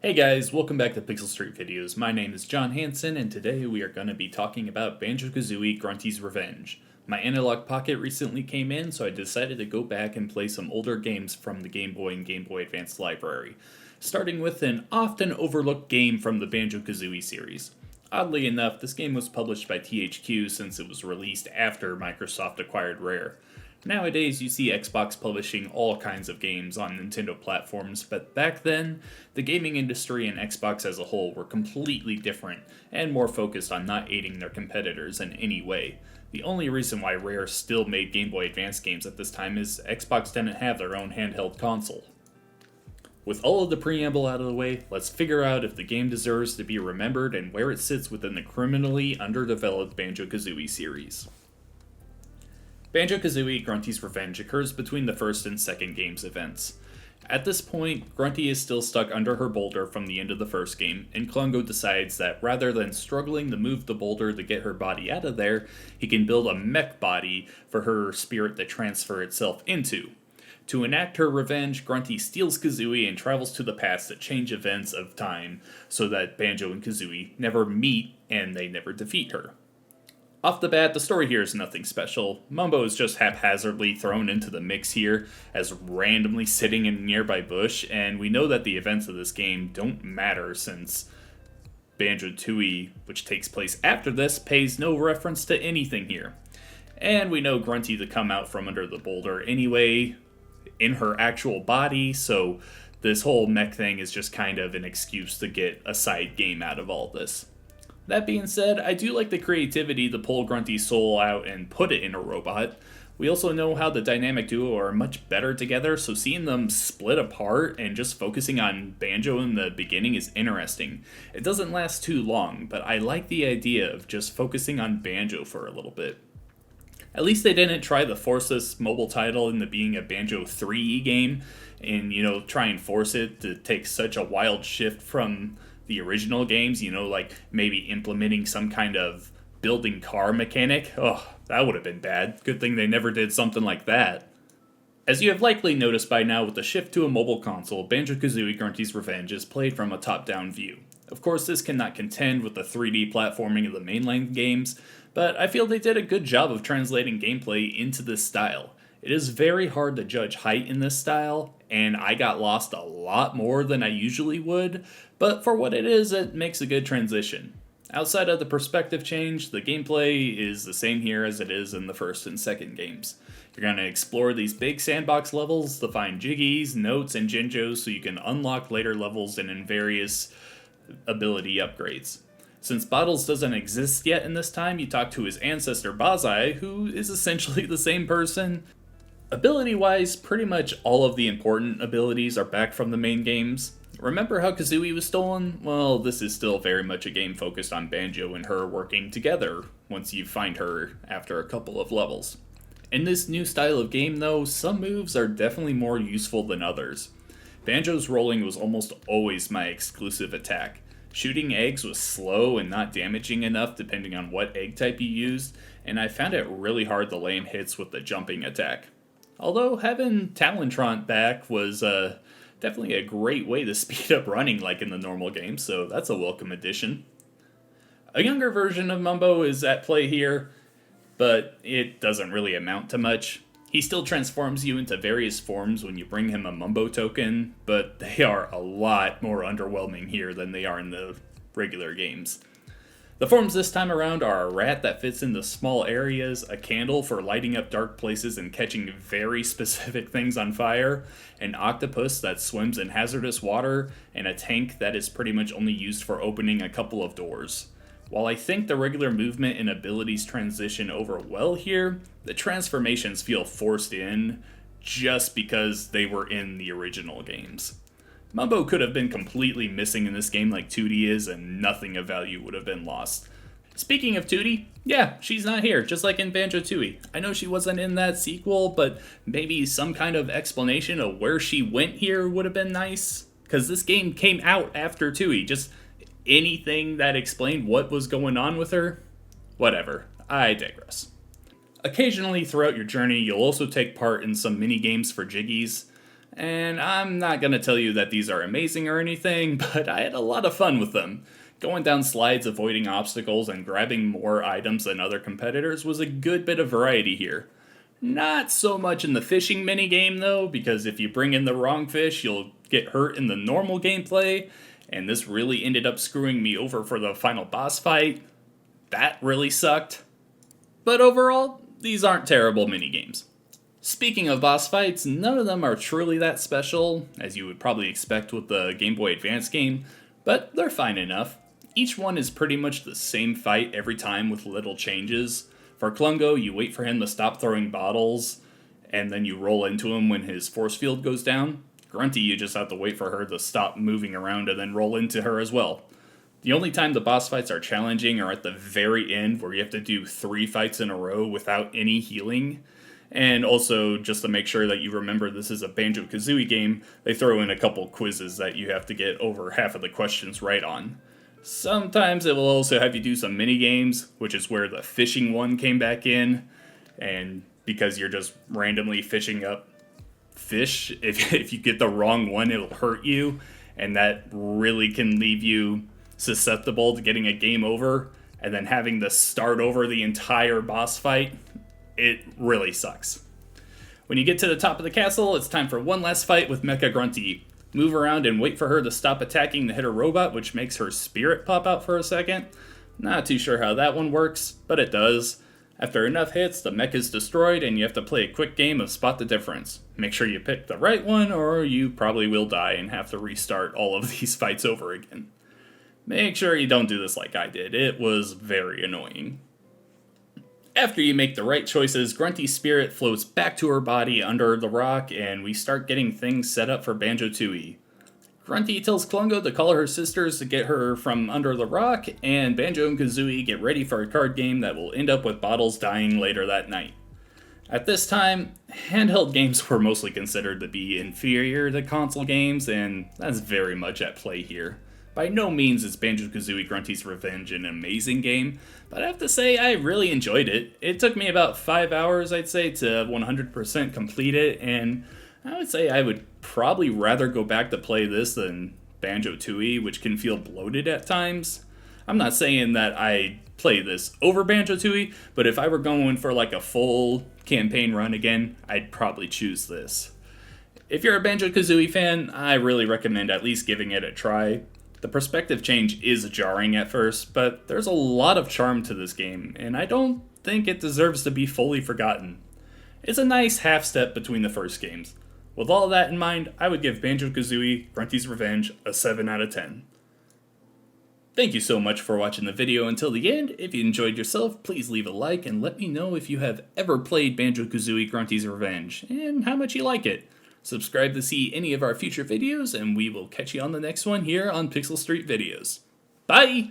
Hey guys, welcome back to Pixel Street Videos. My name is John Hansen, and today we are going to be talking about Banjo-Kazooie Grunty's Revenge. My Analog Pocket recently came in, so I decided to go back and play some older games from the Game Boy and Game Boy Advance library, starting with an often overlooked game from the Banjo-Kazooie series. Oddly enough, this game was published by THQ since it was released after Microsoft acquired Rare. Nowadays, you see Xbox publishing all kinds of games on Nintendo platforms, but back then, the gaming industry and Xbox as a whole were completely different and more focused on not aiding their competitors in any way. The only reason why Rare still made Game Boy Advance games at this time is Xbox didn't have their own handheld console. With all of the preamble out of the way, let's figure out if the game deserves to be remembered and where it sits within the criminally underdeveloped Banjo-Kazooie series. Banjo-Kazooie Grunty's Revenge occurs between the first and second game's events. At this point, Grunty is still stuck under her boulder from the end of the first game, and Klungo decides that rather than struggling to move the boulder to get her body out of there, he can build a mech body for her spirit to transfer itself into. To enact her revenge, Grunty steals Kazooie and travels to the past to change events of time so that Banjo and Kazooie never meet and they never defeat her. Off the bat, the story here is nothing special. Mumbo is just haphazardly thrown into the mix here as randomly sitting in a nearby bush, and we know that the events of this game don't matter since Banjo-Tooie, which takes place after this, pays no reference to anything here. And we know Grunty to come out from under the boulder anyway, in her actual body, so this whole mech thing is just kind of an excuse to get a side game out of all this. That being said, I do like the creativity to pull Grunty's soul out and put it in a robot. We also know how the dynamic duo are much better together, so seeing them split apart and just focusing on Banjo in the beginning is interesting. It doesn't last too long, but I like the idea of just focusing on Banjo for a little bit. At least they didn't try to force this mobile title into being a Banjo 3 game and, try and force it to take such a wild shift from the original games, like maybe implementing some kind of building car mechanic. Oh, that would have been bad. Good thing they never did something like that. As you have likely noticed by now, with the shift to a mobile console, Banjo-Kazooie Grunty's Revenge is played from a top-down view. Of course, this cannot contend with the 3D platforming of the mainline games, but I feel they did a good job of translating gameplay into this style. It is very hard to judge height in this style, and I got lost a lot more than I usually would, but for what it is, it makes a good transition. Outside of the perspective change, the gameplay is the same here as it is in the first and second games. You're going to explore these big sandbox levels to find Jiggies, Notes, and Jinjos so you can unlock later levels and in various ability upgrades. Since Bottles doesn't exist yet in this time, you talk to his ancestor Bazai, who is essentially the same person. Ability-wise, pretty much all of the important abilities are back from the main games. Remember how Kazooie was stolen? Well, this is still very much a game focused on Banjo and her working together once you find her after a couple of levels. In this new style of game though, some moves are definitely more useful than others. Banjo's rolling was almost always my exclusive attack. Shooting eggs was slow and not damaging enough depending on what egg type you used, and I found it really hard to land hits with the jumping attack. Although having Talentron back was definitely a great way to speed up running like in the normal game, so that's a welcome addition. A younger version of Mumbo is at play here, but it doesn't really amount to much. He still transforms you into various forms when you bring him a Mumbo token, but they are a lot more underwhelming here than they are in the regular games. The forms this time around are a rat that fits into small areas, a candle for lighting up dark places and catching very specific things on fire, an octopus that swims in hazardous water, and a tank that is pretty much only used for opening a couple of doors. While I think the regular movement and abilities transition over well here, the transformations feel forced in just because they were in the original games. Mumbo could have been completely missing in this game like Tootie is, and nothing of value would have been lost. Speaking of Tootie, yeah, she's not here, just like in Banjo-Tooie. I know she wasn't in that sequel, but maybe some kind of explanation of where she went here would have been nice. Because this game came out after Tooie, just anything that explained what was going on with her? Whatever, I digress. Occasionally throughout your journey, you'll also take part in some mini-games for Jiggies. And I'm not gonna tell you that these are amazing or anything, but I had a lot of fun with them. Going down slides, avoiding obstacles, and grabbing more items than other competitors was a good bit of variety here. Not so much in the fishing minigame though, because if you bring in the wrong fish, you'll get hurt in the normal gameplay, and this really ended up screwing me over for the final boss fight. That really sucked. But overall, these aren't terrible minigames. Speaking of boss fights, none of them are truly that special, as you would probably expect with the Game Boy Advance game, but they're fine enough. Each one is pretty much the same fight every time with little changes. For Klungo, you wait for him to stop throwing bottles, and then you roll into him when his force field goes down. Grunty, you just have to wait for her to stop moving around and then roll into her as well. The only time the boss fights are challenging are at the very end, where you have to do 3 fights in a row without any healing. And also, just to make sure that you remember this is a Banjo-Kazooie game, they throw in a couple quizzes that you have to get over half of the questions right on. Sometimes it will also have you do some mini games, which is where the fishing one came back in, and because you're just randomly fishing up fish, if you get the wrong one, it'll hurt you, and that really can leave you susceptible to getting a game over, and then having to start over the entire boss fight. It really sucks. When you get to the top of the castle, it's time for one last fight with Mecha Grunty. Move around and wait for her to stop attacking to hit her robot, which makes her spirit pop out for a second. Not too sure how that one works, but it does. After enough hits, the mech is destroyed and you have to play a quick game of Spot the Difference. Make sure you pick the right one or you probably will die and have to restart all of these fights over again. Make sure you don't do this like I did, it was very annoying. After you make the right choices, Grunty's spirit floats back to her body under the rock, and we start getting things set up for Banjo-Tooie. Grunty tells Klungo to call her sisters to get her from under the rock, and Banjo and Kazooie get ready for a card game that will end up with Bottles dying later that night. At this time, handheld games were mostly considered to be inferior to console games, and that's very much at play here. By no means is Banjo-Kazooie Grunty's Revenge an amazing game, but I have to say I really enjoyed it. It took me about 5 hours, I'd say, to 100% complete it, and I would say I would probably rather go back to play this than Banjo-Tooie, which can feel bloated at times. I'm not saying that I play this over Banjo-Tooie, but if I were going for like a full campaign run again, I'd probably choose this. If you're a Banjo-Kazooie fan, I really recommend at least giving it a try. The perspective change is jarring at first, but there's a lot of charm to this game, and I don't think it deserves to be fully forgotten. It's a nice half step between the first games. With all that in mind, I would give Banjo-Kazooie Grunty's Revenge a 7 out of 10. Thank you so much for watching the video until the end. If you enjoyed yourself, please leave a like and let me know if you have ever played Banjo-Kazooie Grunty's Revenge, and how much you like it. Subscribe to see any of our future videos, and we will catch you on the next one here on Pixel Street Videos. Bye!